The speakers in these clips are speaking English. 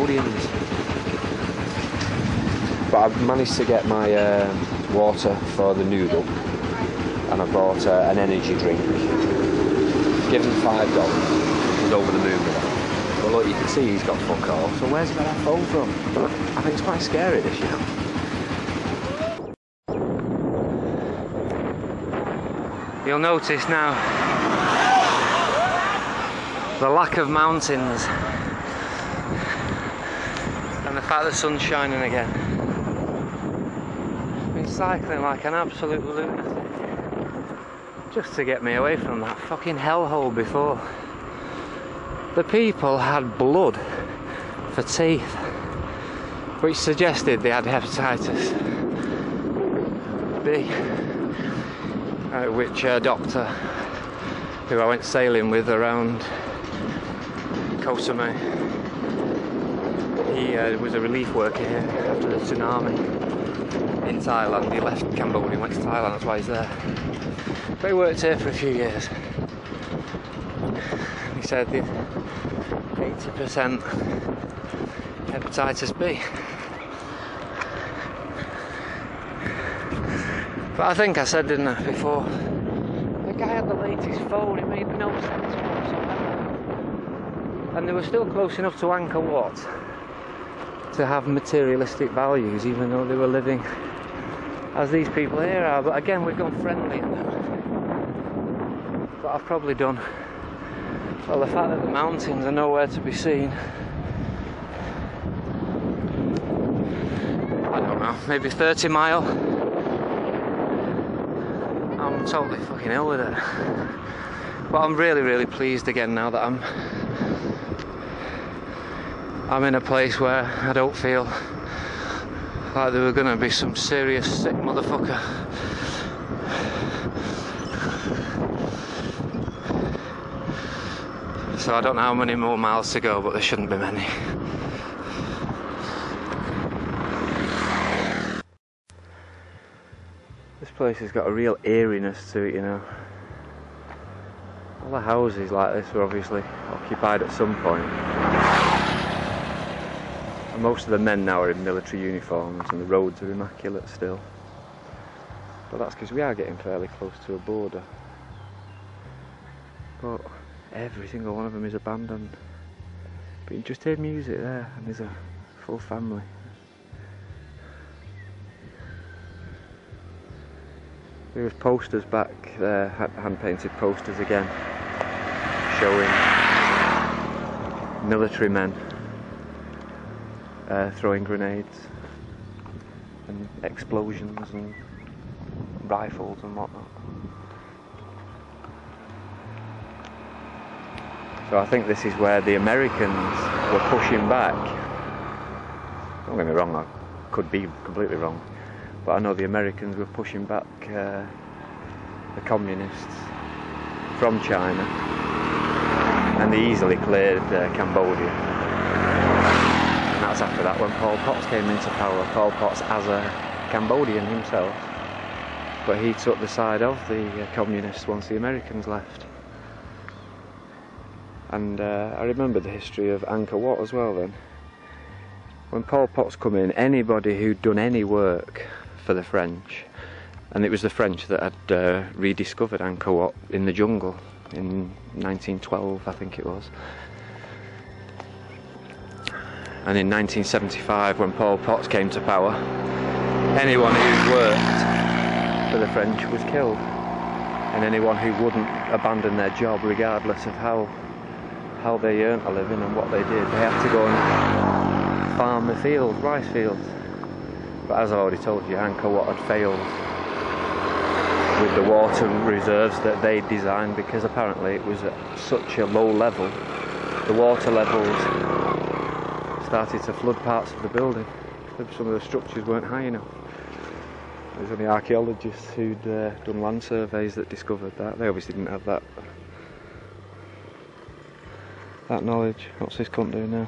Cambodians. But I've managed to get my water for the noodle, and I bought an energy drink. Give him $5. He's over the moon with that. But look, you can see he's got fuck all. So where's he got that phone from? I think it's quite scary, this, you know. You'll notice now the lack of mountains and the fact the sun's shining again. I've been cycling like an absolute lunatic just to get me away from that fucking hellhole before. The people had blood for teeth, which suggested they had hepatitis B, which a doctor who I went sailing with around Koh Samui, he was a relief worker here after the tsunami in Thailand. He left Cambodia and went to Thailand, that's why he's there. But he worked here for a few years. He said 80% hepatitis B. But I think I said, didn't I, before, the guy had the latest phone, it made no sense whatsoever. And they were still close enough to Angkor Wat to have materialistic values, even though they were living as these people here are. But again, we've gone friendly. But I've probably done. Well, the fact that the mountains are nowhere to be seen, I don't know, maybe 30 mile. I'm totally fucking ill with it. But I'm really, really pleased again now that I'm in a place where I don't feel like there were going to be some serious sick motherfucker. So I don't know how many more miles to go, but there shouldn't be many. This place has got a real eeriness to it, you know. All the houses like this were obviously occupied at some point. And most of the men now are in military uniforms and the roads are immaculate still. But that's because we are getting fairly close to a border. But every single one of them is abandoned. But you just hear music there and there's a full family. There was posters back there, hand-painted posters again, showing military men throwing grenades and explosions and rifles and whatnot. So I think this is where the Americans were pushing back. Don't get me wrong, I could be completely wrong, but I know the Americans were pushing back the communists from China, and they easily cleared Cambodia. And that's after that when Pol Pot came into power. Pol Pot's as a Cambodian himself, but he took the side of the communists once the Americans left. And I remember the history of Angkor Wat as well then. When Pol Pot's come in, anybody who'd done any work for the French, and it was the French that had rediscovered Angkor Wat in the jungle in 1912, I think it was. And in 1975, when Pol Pot came to power, anyone who'd worked for the French was killed. And anyone who wouldn't abandon their job, regardless of how they earned a living and what they did, they had to go and farm the fields, rice fields. But as I already told you, Angkor Wat had failed with the water reserves that they designed, because apparently it was at such a low level, the water levels started to flood parts of the building. Some of the structures weren't high enough. There's only archaeologists who'd done land surveys that discovered that. They obviously didn't have that knowledge. What's this cunt doing now?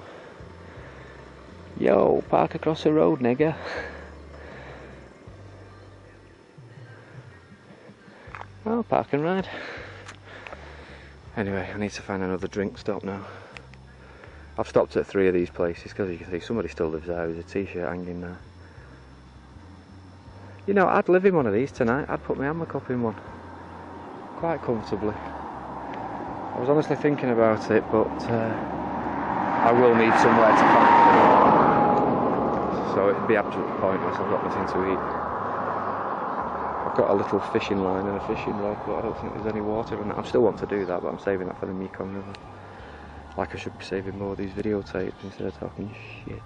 Yo, park across the road, nigger. Oh, park and ride. Anyway, I need to find another drink stop now. I've stopped at 3 of these places because you can see somebody still lives there. There's a t-shirt hanging there. You know, I'd live in one of these tonight. I'd put my hammock up in one quite comfortably. I was honestly thinking about it, but I will need somewhere to camp. So it'd be absolutely pointless. I've got nothing to eat. I've got a little fishing line and a fishing rod, but I don't think there's any water in that. I still want to do that, but I'm saving that for the Mekong River. Like I should be saving more of these videotapes instead of talking shit.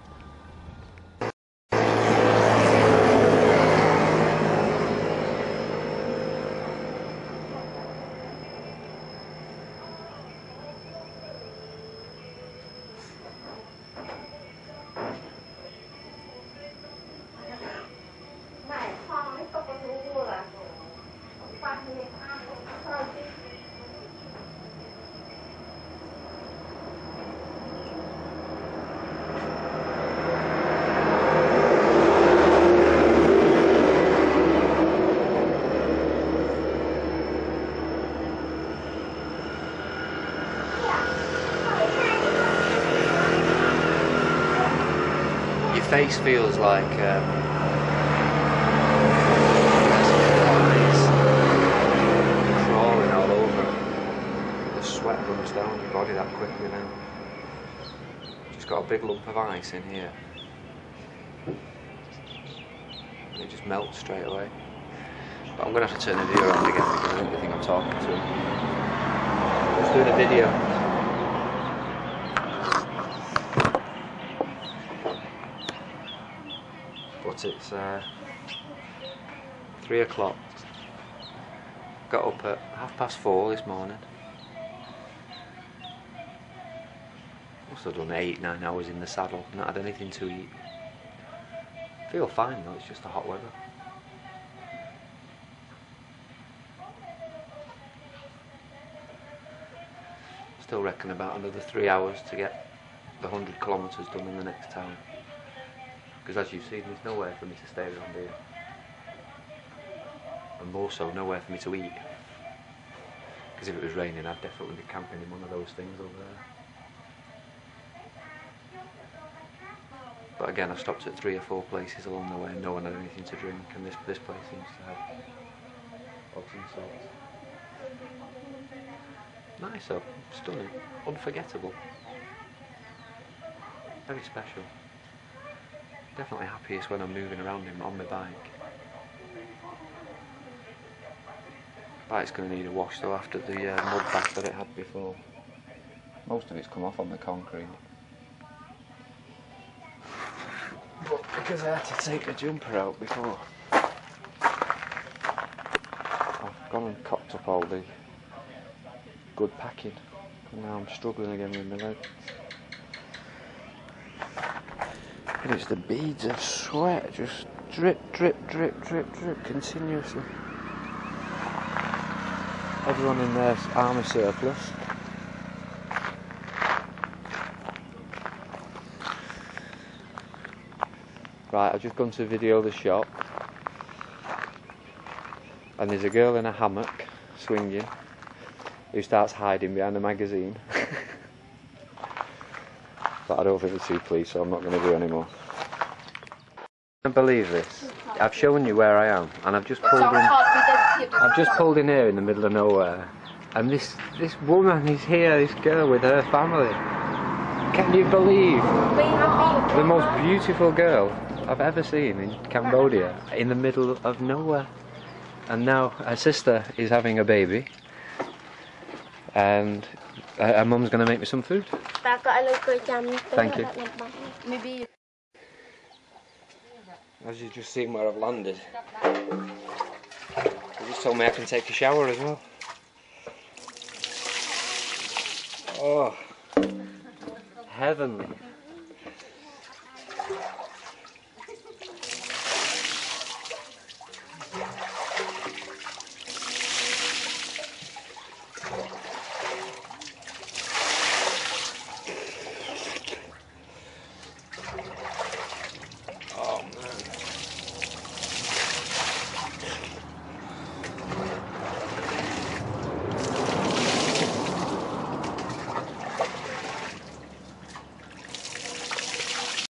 Face feels like flies crawling all over. The sweat runs down your body that quickly now. Just got a big lump of ice in here. And it just melts straight away. But I'm going to have to turn the video around again because I don't think I'm talking to him. Just doing a video. But it's 3 o'clock. Got up at 4:30 this morning. Must have done 8-9 hours in the saddle, not had anything to eat. Feel fine though, it's just the hot weather. Still reckon about another 3 hours to get the 100 kilometres done in the next town. Because as you've seen, there's nowhere for me to stay around here. And more so, nowhere for me to eat. Because if it was raining, I'd definitely be camping in one of those things over there. But again, I've stopped at 3 or 4 places along the way and no one had anything to drink, and this place seems to have odds and sorts. Nice though, stunning, unforgettable. Very special. Definitely happiest when I'm moving around him on my bike. Bike's going to need a wash though after the mud bath that it had before. Most of it's come off on the concrete. But because I had to take the jumper out before, I've gone and cocked up all the good packing. And now I'm struggling again with my legs. And it's the beads of sweat, just drip, drip, drip, drip, drip, continuously. Everyone in their army surplus. Right, I've just gone to video the shop. And there's a girl in a hammock, swinging, who starts hiding behind a magazine. But I don't think they're too pleased, so I'm not going to do any more. I can't believe this. I've shown you where I am, and I've just pulled in here in the middle of nowhere, and this woman is here, this girl with her family. Can you believe? The most beautiful girl I've ever seen in Cambodia, in the middle of nowhere. And now her sister is having a baby, and her mum's going to make me some food. Thank you. Maybe. As you've just seen where I've landed, they just told me I can take a shower as well. Oh, heavenly.